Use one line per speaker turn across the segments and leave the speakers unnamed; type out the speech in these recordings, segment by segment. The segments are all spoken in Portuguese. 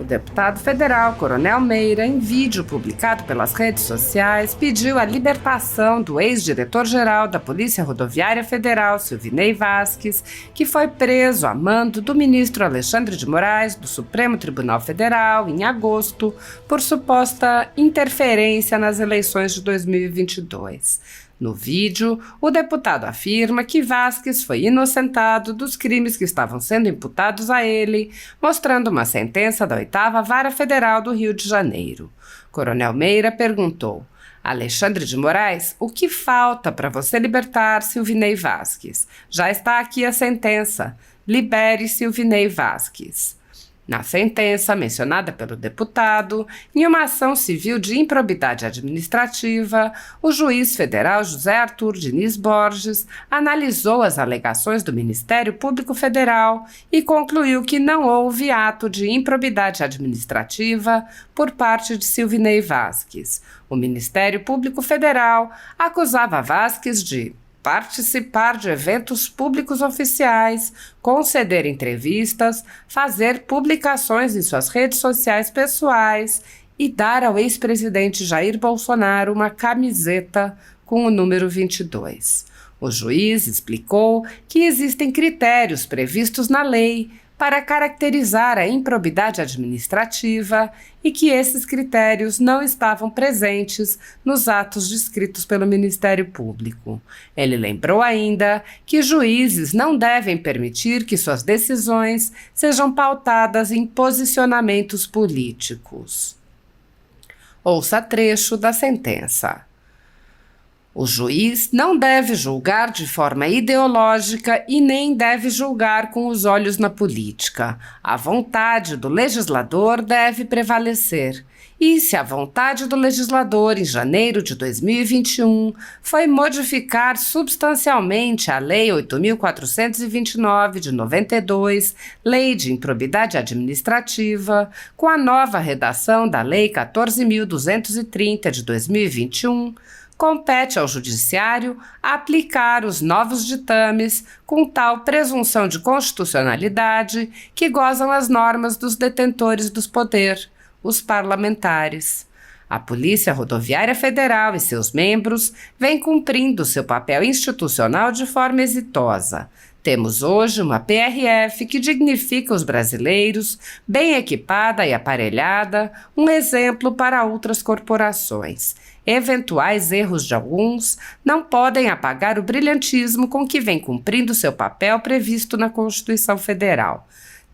O deputado federal Coronel Meira, em vídeo publicado pelas redes sociais, pediu a libertação do ex-diretor-geral da Polícia Rodoviária Federal, Silvinei Vasquez, que foi preso a mando do ministro Alexandre de Moraes, do Supremo Tribunal Federal, em agosto, por suposta interferência nas eleições de 2022. No vídeo, o deputado afirma que Vasquez foi inocentado dos crimes que estavam sendo imputados a ele, mostrando uma sentença da 8ª Vara Federal do Rio de Janeiro. Coronel Meira perguntou: Alexandre de Moraes, o que falta para você libertar Silvinei Vasquez? Já está aqui a sentença. Libere Silvinei Vasquez. Na sentença mencionada pelo deputado, em uma ação civil de improbidade administrativa, o juiz federal José Arthur Diniz Borges analisou as alegações do Ministério Público Federal e concluiu que não houve ato de improbidade administrativa por parte de Silvinei Vasquez. O Ministério Público Federal acusava Vasquez de participar de eventos públicos oficiais, conceder entrevistas, fazer publicações em suas redes sociais pessoais e dar ao ex-presidente Jair Bolsonaro uma camiseta com o número 22. O juiz explicou que existem critérios previstos na lei para caracterizar a improbidade administrativa e que esses critérios não estavam presentes nos atos descritos pelo Ministério Público. Ele lembrou ainda que juízes não devem permitir que suas decisões sejam pautadas em posicionamentos políticos. Ouça trecho da sentença. O juiz não deve julgar de forma ideológica e nem deve julgar com os olhos na política. A vontade do legislador deve prevalecer. E se a vontade do legislador, em janeiro de 2021, foi modificar substancialmente a Lei 8.429 de 92, Lei de Improbidade Administrativa, com a nova redação da Lei 14.230 de 2021, compete ao Judiciário aplicar os novos ditames com tal presunção de constitucionalidade que gozam as normas dos detentores dos poderes, os parlamentares. A Polícia Rodoviária Federal e seus membros vêm cumprindo seu papel institucional de forma exitosa. Temos hoje uma PRF que dignifica os brasileiros, bem equipada e aparelhada, um exemplo para outras corporações. Eventuais erros de alguns não podem apagar o brilhantismo com que vem cumprindo seu papel previsto na Constituição Federal.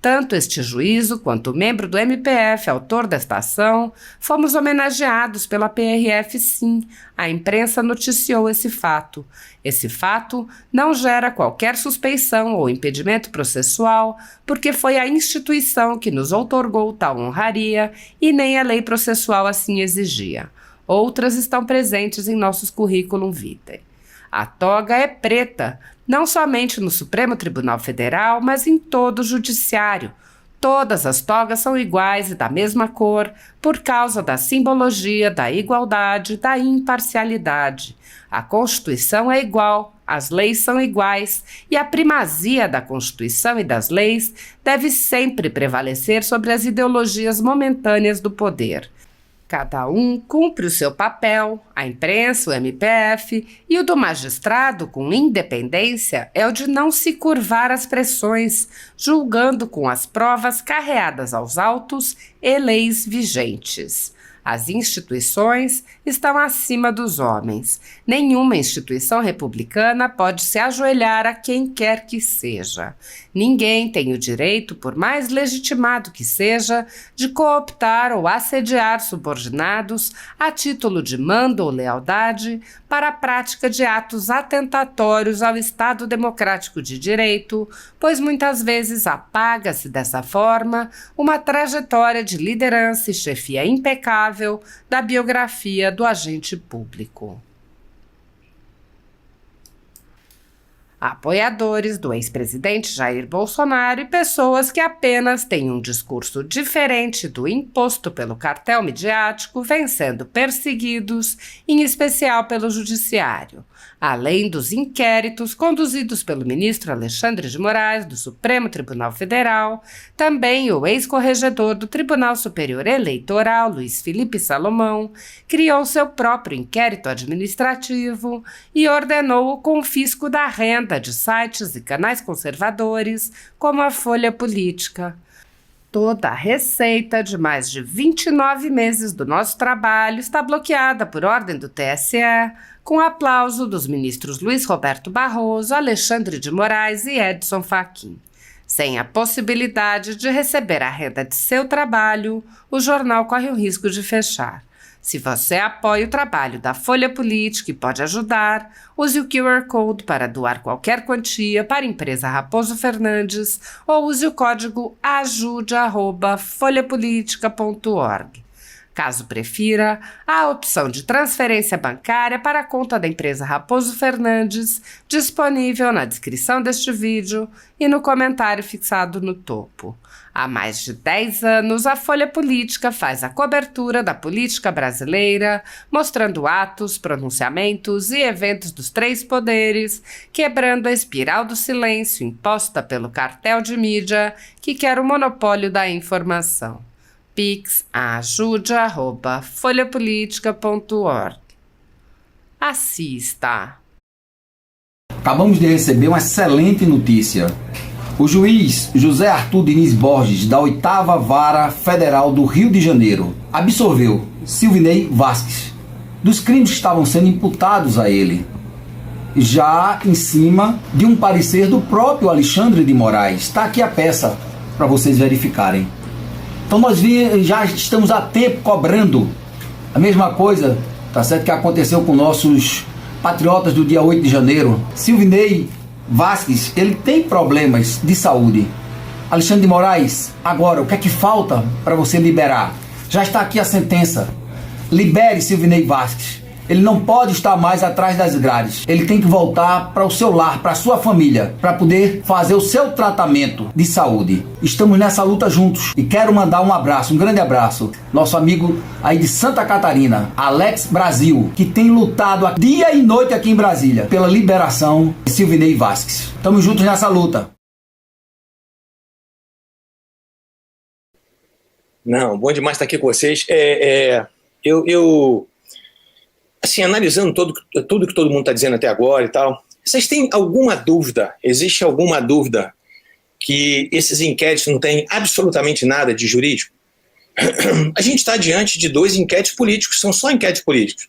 Tanto este juízo quanto o membro do MPF, autor desta ação, fomos homenageados pela PRF sim. A imprensa noticiou esse fato. Esse fato não gera qualquer suspeição ou impedimento processual, porque foi a instituição que nos outorgou tal honraria e nem a lei processual assim exigia. Outras estão presentes em nossos currículum vitae. A toga é preta, não somente no Supremo Tribunal Federal, mas em todo o Judiciário. Todas as togas são iguais e da mesma cor, por causa da simbologia, da igualdade, da imparcialidade. A Constituição é igual, as leis são iguais, e a primazia da Constituição e das leis deve sempre prevalecer sobre as ideologias momentâneas do poder. Cada um cumpre o seu papel, a imprensa, o MPF, e o do magistrado com independência é o de não se curvar às pressões, julgando com as provas carreadas aos autos e leis vigentes. As instituições estão acima dos homens. Nenhuma instituição republicana pode se ajoelhar a quem quer que seja. Ninguém tem o direito, por mais legitimado que seja, de cooptar ou assediar subordinados a título de mando ou lealdade para a prática de atos atentatórios ao Estado Democrático de Direito, pois muitas vezes apaga-se dessa forma uma trajetória de liderança e chefia impecável da biografia do agente público. apoiadores do ex-presidente Jair Bolsonaro e pessoas que apenas têm um discurso diferente do imposto pelo cartel midiático vêm sendo perseguidos, em especial pelo judiciário. Além dos inquéritos conduzidos pelo ministro Alexandre de Moraes, do Supremo Tribunal Federal, também o ex-corregedor do Tribunal Superior Eleitoral, Luiz Felipe Salomão, criou seu próprio inquérito administrativo e ordenou o confisco da renda de sites e canais conservadores, como a Folha Política. Toda a receita de mais de 29 meses do nosso trabalho está bloqueada por ordem do TSE, com aplauso dos ministros Luiz Roberto Barroso, Alexandre de Moraes e Edson Fachin. Sem a possibilidade de receber a renda de seu trabalho, o jornal corre o risco de fechar. Se você apoia o trabalho da Folha Política e pode ajudar, use o QR Code para doar qualquer quantia para a empresa Raposo Fernandes ou use o código ajude@folhapolitica.org. Caso prefira, há a opção de transferência bancária para a conta da empresa Raposo Fernandes, disponível na descrição deste vídeo e no comentário fixado no topo. Há mais de 10 anos, a Folha Política faz a cobertura da política brasileira, mostrando atos, pronunciamentos e eventos dos três poderes, quebrando a espiral do silêncio imposta pelo cartel de mídia que quer o monopólio da informação. Pix ajude@folhapolitica.org. Assista.
Acabamos de receber uma excelente notícia. O juiz José Arthur Diniz Borges, da 8ª Vara Federal do Rio de Janeiro, absolveu Silvinei Vasquez dos crimes que estavam sendo imputados a ele, já em cima de um parecer do próprio Alexandre de Moraes. Está aqui a peça para vocês verificarem. Então nós já estamos há tempo cobrando a mesma coisa, tá certo, que aconteceu com nossos patriotas do dia 8 de janeiro. Silvinei Vasquez, ele tem problemas de saúde. Alexandre de Moraes, agora, o que é que falta para você liberar? Já está aqui a sentença. Libere Silvinei Vasquez. Ele não pode estar mais atrás das grades. Ele tem que voltar para o seu lar, para a sua família, para poder fazer o seu tratamento de saúde. Estamos nessa luta juntos. E quero mandar um abraço, um grande abraço, nosso amigo aí de Santa Catarina, Alex Brasil, que tem lutado dia e noite aqui em Brasília pela liberação de Silvinei Vasquez. Estamos juntos nessa luta.
Não, bom demais estar aqui com vocês. Assim, analisando tudo que todo mundo está dizendo até agora e tal, vocês têm alguma dúvida, existe alguma dúvida que esses inquéritos não têm absolutamente nada de jurídico? A gente está diante de 2 inquéritos políticos, são só inquéritos políticos.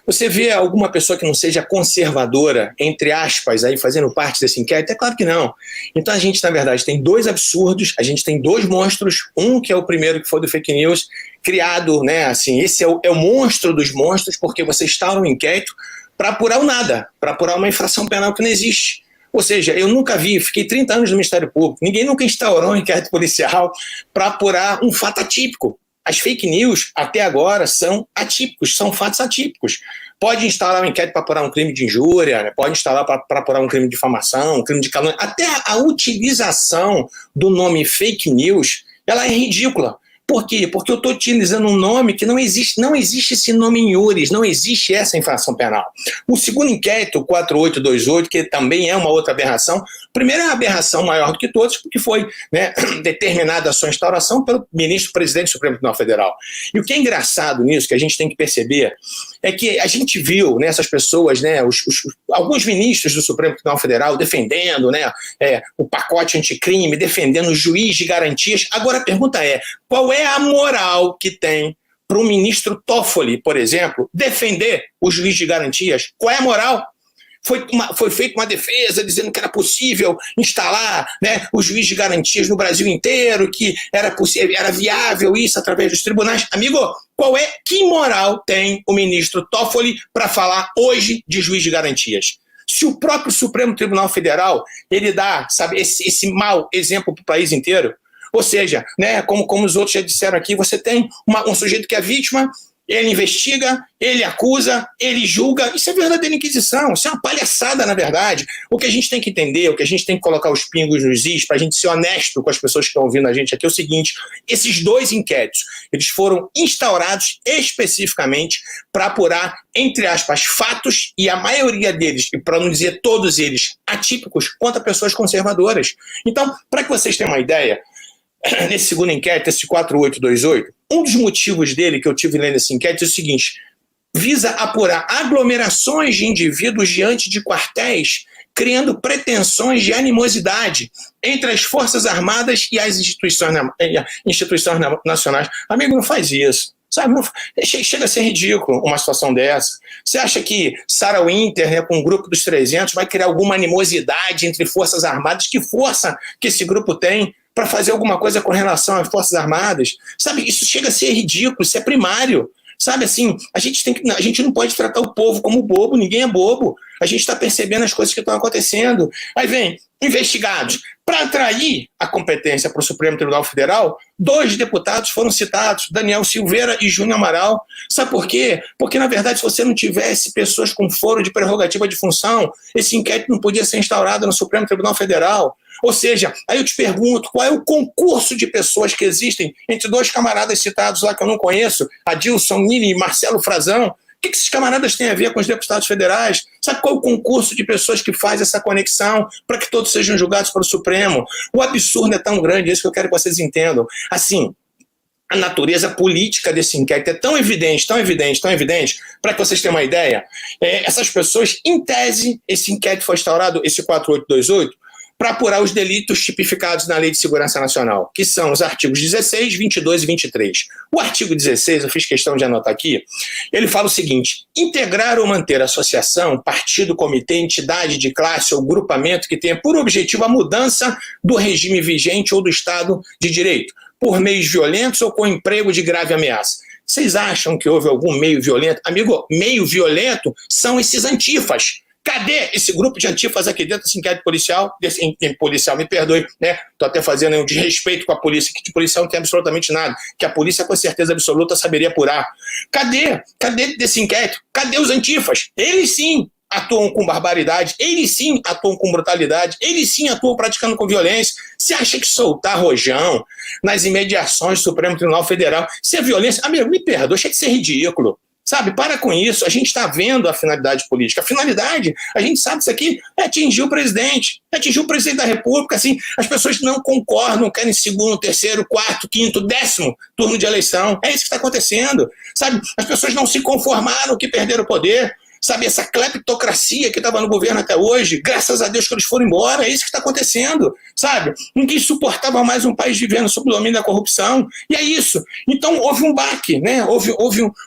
Você vê alguma pessoa que não seja conservadora, entre aspas, aí fazendo parte desse inquérito? É claro que não. Então a gente, na verdade, tem 2 absurdos, a gente tem 2 monstros, um que é o primeiro que foi do fake news, criado, né, assim, esse é o monstro dos monstros, porque você instaura um inquérito para apurar o nada, para apurar uma infração penal que não existe. Ou seja, eu nunca vi, fiquei 30 anos no Ministério Público, ninguém nunca instaurou um inquérito policial para apurar um fato atípico. As fake news, até agora, são atípicos, são fatos atípicos. Pode instalar um inquérito para apurar um crime de injúria, né? Pode instalar para apurar um crime de difamação, um crime de calúnia. Até a utilização do nome fake news, ela é ridícula. Por quê? Porque eu estou utilizando um nome que não existe esse nome em iures, não existe essa infração penal. O segundo inquérito, 4828, que também é uma outra aberração, primeiro é uma aberração maior do que todos, porque foi, né, determinada a sua instauração pelo ministro-presidente do Supremo Tribunal Federal. E o que é engraçado nisso, que a gente tem que perceber, é que a gente viu nessas pessoas, né, alguns ministros do Supremo Tribunal Federal defendendo, né, o pacote anticrime, defendendo o juiz de garantias. Agora a pergunta é, qual é a moral que tem para o ministro Toffoli, por exemplo, defender o juiz de garantias? Qual é a moral? Foi feita uma defesa dizendo que era possível instalar, né, o juiz de garantias no Brasil inteiro, que era possível, era viável isso através dos tribunais. Amigo, que moral tem o ministro Toffoli para falar hoje de juiz de garantias? Se o próprio Supremo Tribunal Federal ele dá, sabe, esse mau exemplo para o país inteiro, ou seja, né, como os outros já disseram aqui, você tem um sujeito que é vítima Ele investiga, ele acusa, ele julga. Isso é verdadeira inquisição, isso é uma palhaçada, na verdade. O que a gente tem que entender, o que a gente tem que colocar os pingos nos is, para a gente ser honesto com as pessoas que estão ouvindo a gente aqui, é o seguinte: esses 2 inquéritos, eles foram instaurados especificamente para apurar, entre aspas, fatos, e a maioria deles, e para não dizer todos eles, atípicos, contra pessoas conservadoras. Então, para que vocês tenham uma ideia, nesse segundo inquérito, esse 4828, um dos motivos dele que eu tive lendo esse inquérito é o seguinte: visa apurar aglomerações de indivíduos diante de quartéis, criando pretensões de animosidade entre as Forças Armadas e as instituições nacionais. Amigo, não faz isso. Sabe, chega a ser ridículo uma situação dessa. Você acha que Sarah Winter, né, com o grupo dos 300, vai criar alguma animosidade entre Forças Armadas? Que força que esse grupo tem para fazer alguma coisa com relação às Forças Armadas? Sabe, isso chega a ser ridículo, isso é primário. Sabe, assim, a gente não pode tratar o povo como bobo, ninguém é bobo. A gente está percebendo as coisas que estão acontecendo. Aí vem, investigados. Para atrair a competência para o Supremo Tribunal Federal, 2 deputados foram citados, Daniel Silveira e Júnior Amaral. Sabe por quê? Porque, na verdade, se você não tivesse pessoas com foro de prerrogativa de função, esse inquérito não podia ser instaurado no Supremo Tribunal Federal. Ou seja, aí eu te pergunto, qual é o concurso de pessoas que existem entre 2 camaradas citados lá que eu não conheço, Adilson Nini e Marcelo Frazão? O que esses camaradas têm a ver com os deputados federais? Sabe qual é o concurso de pessoas que faz essa conexão para que todos sejam julgados pelo Supremo? O absurdo é tão grande, é isso que eu quero que vocês entendam. Assim, a natureza política desse inquérito é tão evidente, para que vocês tenham uma ideia, essas pessoas, em tese, esse inquérito foi instaurado, esse 4828, para apurar os delitos tipificados na Lei de Segurança Nacional, que são os artigos 16, 22 e 23. O artigo 16, eu fiz questão de anotar aqui, ele fala o seguinte: integrar ou manter associação, partido, comitê, entidade de classe ou grupamento que tenha por objetivo a mudança do regime vigente ou do Estado de Direito, por meios violentos ou com emprego de grave ameaça. Vocês acham que houve algum meio violento? Amigo, meio violento são esses antifas. Cadê esse grupo de antifas aqui dentro desse inquérito policial? Policial, me perdoe, né? Estou até fazendo um desrespeito com a polícia, que de policial não tem absolutamente nada, que a polícia com certeza absoluta saberia apurar. Cadê desse inquérito? Cadê os antifas? Eles sim atuam com barbaridade, eles sim atuam com brutalidade, eles sim atuam praticando com violência. Você acha que soltar rojão nas imediações do Supremo Tribunal Federal, isso é violência? Amigo, me perdoe, achei de ser ridículo. Sabe, para com isso, a gente está vendo a finalidade política. A finalidade, a gente sabe isso aqui, é atingir o presidente da República, assim, as pessoas não concordam, querem segundo, terceiro, quarto, quinto, 10º turno de eleição. É isso que está acontecendo, sabe? As pessoas não se conformaram que perderam o poder. Sabe, essa cleptocracia que estava no governo até hoje, graças a Deus que eles foram embora, é isso que está acontecendo, sabe? Ninguém suportava mais um país vivendo sob o domínio da corrupção, e é isso. Então houve um baque, né? Houve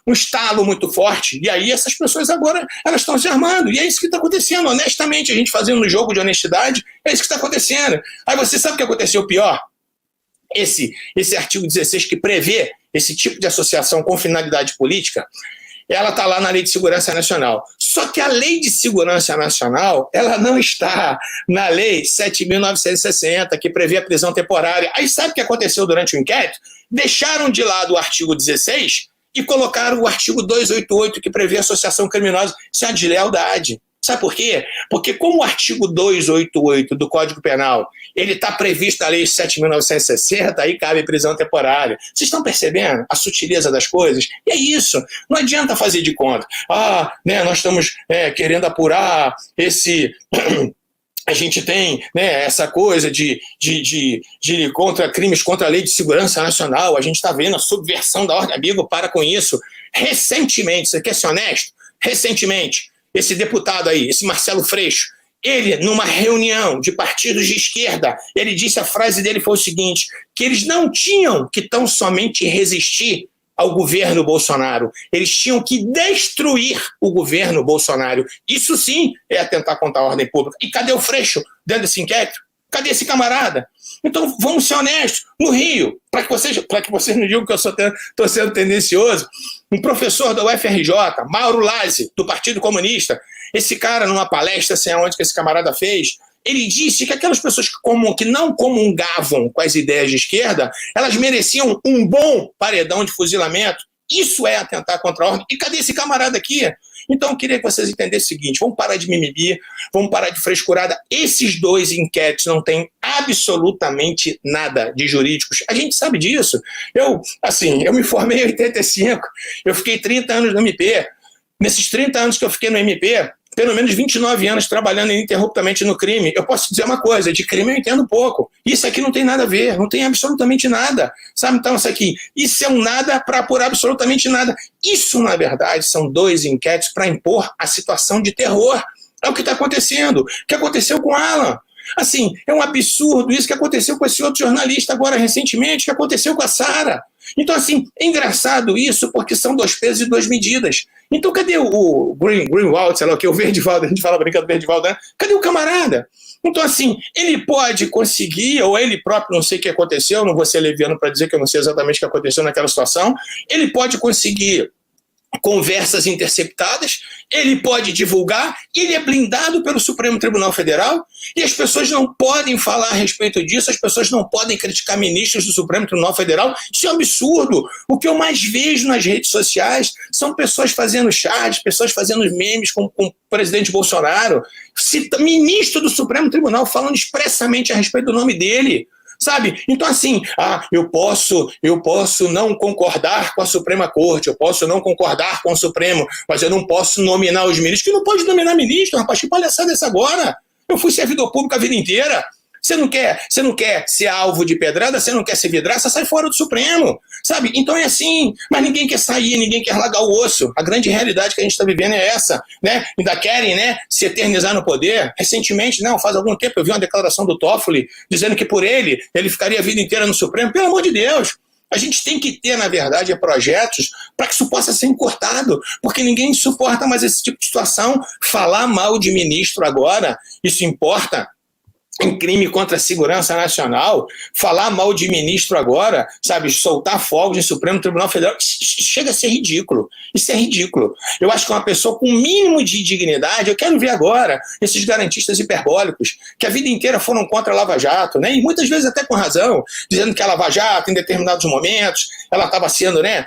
um estalo muito forte, e aí essas pessoas agora, elas estão se armando, e é isso que está acontecendo, honestamente, a gente fazendo um jogo de honestidade, é isso que está acontecendo. Aí você sabe o que aconteceu pior? Esse artigo 16 que prevê esse tipo de associação com finalidade política, ela está lá na Lei de Segurança Nacional. Só que a Lei de Segurança Nacional, ela não está na Lei 7.960, que prevê a prisão temporária. Aí sabe o que aconteceu durante o inquérito? Deixaram de lado o artigo 16 e colocaram o artigo 288, que prevê associação criminosa. Isso é uma deslealdade. Sabe por quê? Porque como o artigo 288 do Código Penal, ele está previsto na Lei 7.960, aí cabe prisão temporária. Vocês estão percebendo a sutileza das coisas? E é isso. Não adianta fazer de conta. Nós estamos querendo apurar esse... A gente tem, né, essa coisa de contra crimes contra a Lei de Segurança Nacional. A gente está vendo a subversão da ordem. Amigo, para com isso. Recentemente, você quer ser honesto? Recentemente, esse deputado aí, esse Marcelo Freixo, ele, numa reunião de partidos de esquerda, ele disse, a frase dele foi o seguinte, que eles não tinham que tão somente resistir ao governo Bolsonaro, eles tinham que destruir o governo Bolsonaro. Isso sim é atentar contra a ordem pública. E cadê o Freixo dentro desse inquérito? Cadê esse camarada? Então, vamos ser honestos. No Rio, para que vocês não digam que eu estou sendo tendencioso, um professor da UFRJ, Mauro Lazzi, do Partido Comunista, esse cara, numa palestra, sei aonde que esse camarada fez, ele disse que aquelas pessoas que não comungavam com as ideias de esquerda, elas mereciam um bom paredão de fuzilamento. Isso é atentar contra a ordem. E cadê esse camarada aqui? Então eu queria que vocês entendessem o seguinte, vamos parar de mimimi, vamos parar de frescurada. Esses dois inquéritos não têm absolutamente nada de jurídicos. A gente sabe disso. Eu me formei em 85, eu fiquei 30 anos no MP. Nesses 30 anos que eu fiquei no MP, pelo menos 29 anos trabalhando ininterruptamente no crime, eu posso dizer uma coisa, de crime eu entendo pouco. Isso aqui não tem nada a ver, não tem absolutamente nada. Sabe, então isso é um nada para apurar absolutamente nada. Isso, na verdade, são dois inquéritos para impor a situação de terror. É o que está acontecendo. O que aconteceu com Alan? Assim, é um absurdo isso que aconteceu com esse outro jornalista agora recentemente, que aconteceu com a Sara. Então, assim, é engraçado isso porque são dois pesos e duas medidas. Então, cadê o Greenwald, sei lá o que, o Verdivaldo, a gente fala brincando do Verdivaldo, né? Cadê o camarada? Então, assim, ele pode conseguir, ou ele próprio, não sei o que aconteceu, não vou ser leviano para dizer que eu não sei exatamente o que aconteceu naquela situação, ele pode conseguir conversas interceptadas, ele pode divulgar, ele é blindado pelo Supremo Tribunal Federal e as pessoas não podem falar a respeito disso, as pessoas não podem criticar ministros do Supremo Tribunal Federal. Isso é um absurdo. O que eu mais vejo nas redes sociais são pessoas fazendo chat, pessoas fazendo memes com o presidente Bolsonaro, ministro do Supremo Tribunal falando expressamente a respeito do nome dele. Sabe? Então, assim, eu posso não concordar com a Suprema Corte, eu posso não concordar com o Supremo, mas eu não posso nominar os ministros. Que não pode nominar ministro, rapaz, que palhaçada é essa agora? Eu fui servidor público a vida inteira. Você não quer ser alvo de pedrada, você não quer ser vidraça, sai fora do Supremo, sabe? Então é assim, mas ninguém quer sair, ninguém quer largar o osso. A grande realidade que a gente está vivendo é essa, né? Ainda querem, né, se eternizar no poder. Recentemente, não, faz algum tempo eu vi uma declaração do Toffoli dizendo que por ele ficaria a vida inteira no Supremo. Pelo amor de Deus! A gente tem que ter, na verdade, projetos para que isso possa ser encurtado, porque ninguém suporta mais esse tipo de situação. Falar mal de ministro agora, isso importa? Em crime contra a segurança nacional, falar mal de ministro agora, sabe, soltar fogos no Supremo Tribunal Federal, chega a ser ridículo. Isso é ridículo. Eu acho que uma pessoa com o mínimo de dignidade, eu quero ver agora esses garantistas hiperbólicos, que a vida inteira foram contra a Lava Jato, né, e muitas vezes até com razão, dizendo que a Lava Jato, em determinados momentos, ela estava sendo, né,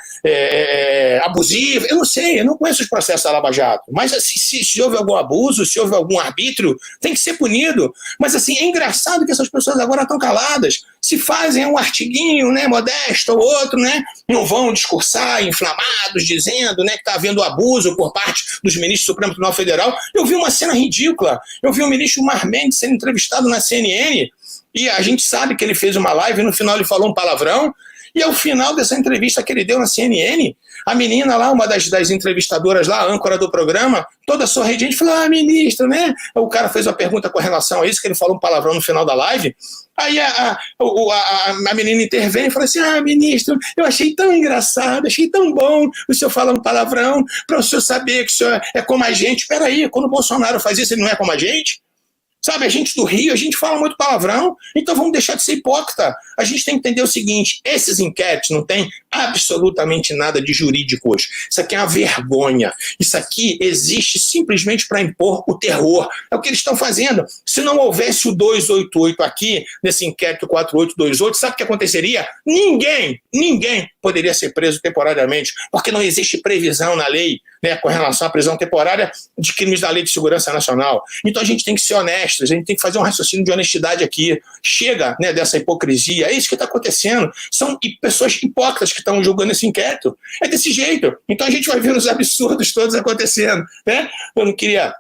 abusiva. Eu não sei, eu não conheço os processos da Lava Jato, mas se houve algum abuso, se houve algum arbítrio, tem que ser punido. Mas assim, é engraçado que essas pessoas agora estão caladas. Se fazem um artiguinho, né, modesto ou outro, né, não vão discursar inflamados, dizendo, né, que está havendo abuso por parte dos ministros do Supremo Tribunal Federal. Eu vi uma cena ridícula. Eu vi o ministro Gilmar Mendes sendo entrevistado na CNN e a gente sabe que ele fez uma live e no final ele falou um palavrão. E ao final dessa entrevista que ele deu na CNN, a menina lá, uma das entrevistadoras lá, a âncora do programa, toda sorridente, falou, ministro, né? O cara fez uma pergunta com relação a isso, que ele falou um palavrão no final da live. Aí a menina intervém e fala assim, ministro, eu achei tão engraçado, achei tão bom o senhor falar um palavrão, para o senhor saber que o senhor é como a gente. Espera aí, quando o Bolsonaro faz isso, ele não é como a gente? Sabe, a gente do Rio, a gente fala muito palavrão, então vamos deixar de ser hipócrita. A gente tem que entender o seguinte, esses inquéritos não têm absolutamente nada de jurídico hoje. Isso aqui é uma vergonha. Isso aqui existe simplesmente para impor o terror. É o que eles estão fazendo. Se não houvesse o 288 aqui, nesse inquérito 4828, sabe o que aconteceria? Ninguém poderia ser preso temporariamente, porque não existe previsão na lei, né, com relação à prisão temporária de crimes da Lei de Segurança Nacional. Então a gente tem que ser honesto, a gente tem que fazer um raciocínio de honestidade aqui. Chega, né, dessa hipocrisia. É isso que está acontecendo. São pessoas hipócritas que estão julgando esse inquérito. É desse jeito. Então a gente vai ver os absurdos todos acontecendo, né? Eu não queria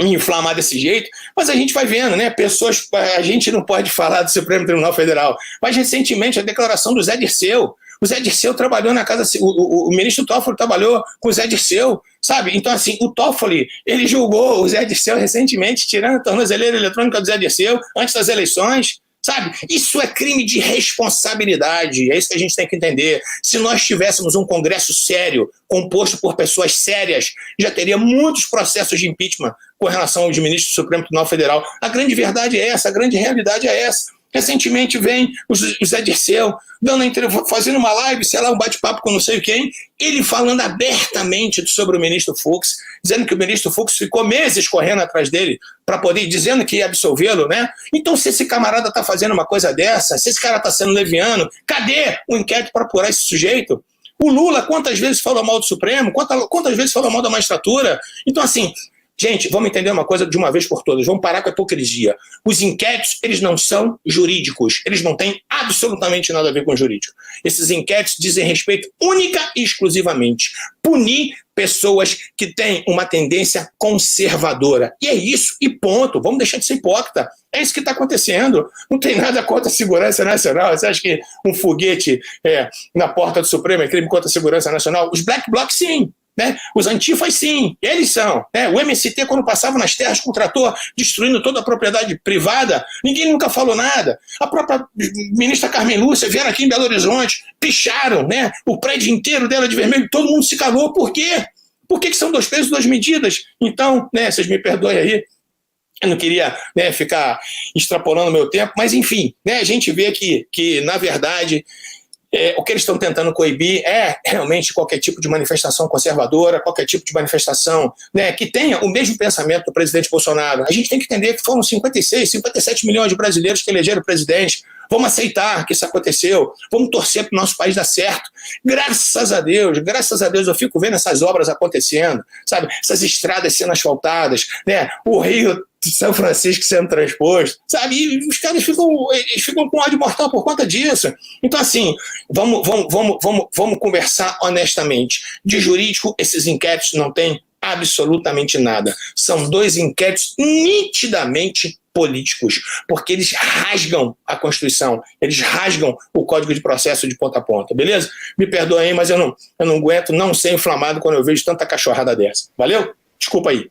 me inflamar desse jeito, mas a gente vai vendo, né? Pessoas, a gente não pode falar do Supremo Tribunal Federal, mas recentemente a declaração do Zé Dirceu. O Zé Dirceu trabalhou na casa, o ministro Toffoli trabalhou com o Zé Dirceu, sabe? Então, assim, o Toffoli, ele julgou o Zé Dirceu recentemente, tirando a tornozeleira eletrônica do Zé Dirceu antes das eleições, sabe? Isso é crime de responsabilidade, é isso que a gente tem que entender. Se nós tivéssemos um Congresso sério, composto por pessoas sérias, já teria muitos processos de impeachment com relação aos ministros do Supremo Tribunal Federal. A grande verdade é essa, a grande realidade é essa. Recentemente vem o Zé Dirceu fazendo uma live, sei lá, um bate-papo com não sei quem, ele falando abertamente sobre o ministro Fux, dizendo que o ministro Fux ficou meses correndo atrás dele para poder, dizendo que ia absolvê-lo, né? Então, se esse camarada está fazendo uma coisa dessa, se esse cara está sendo leviano, cadê o inquérito para apurar esse sujeito? O Lula, quantas vezes falou mal do Supremo? Quantas vezes falou mal da magistratura? Então, assim, gente, vamos entender uma coisa de uma vez por todas. Vamos parar com a hipocrisia. Os inquéritos, eles não são jurídicos. Eles não têm absolutamente nada a ver com jurídico. Esses inquéritos dizem respeito única e exclusivamente punir pessoas que têm uma tendência conservadora. E é isso, e ponto. Vamos deixar de ser hipócrita. É isso que está acontecendo. Não tem nada contra a segurança nacional. Você acha que um foguete na porta do Supremo é crime contra a segurança nacional? Os black blocs, sim. Né? Os antifas, sim, eles são. Né? O MST, quando passava nas terras com o trator, destruindo toda a propriedade privada, ninguém nunca falou nada. A própria ministra Carmen Lúcia vieram aqui em Belo Horizonte, picharam, né, o prédio inteiro dela de vermelho, todo mundo se calou. Por quê? Por que são 2 pesos, 2 medidas? Então, né, vocês me perdoem aí, eu não queria, né, ficar extrapolando o meu tempo, mas enfim, né, a gente vê que na verdade, o que eles estão tentando coibir é realmente qualquer tipo de manifestação conservadora, qualquer tipo de manifestação, né, que tenha o mesmo pensamento do presidente Bolsonaro. A gente tem que entender que foram 56, 57 milhões de brasileiros que elegeram o presidente. Vamos aceitar que isso aconteceu, vamos torcer para o nosso país dar certo. Graças a Deus, eu fico vendo essas obras acontecendo, sabe? Essas estradas sendo asfaltadas, né? O Rio de São Francisco sendo transposto, sabe? E os caras ficam com ódio mortal por conta disso. Então, assim, vamos conversar honestamente. De jurídico, esses inquéritos não têm absolutamente nada. São 2 inquéritos nitidamente políticos, porque eles rasgam a Constituição, eles rasgam o Código de Processo de ponta a ponta, beleza? Me perdoem aí, mas eu não aguento não ser inflamado quando eu vejo tanta cachorrada dessa. Valeu? Desculpa aí.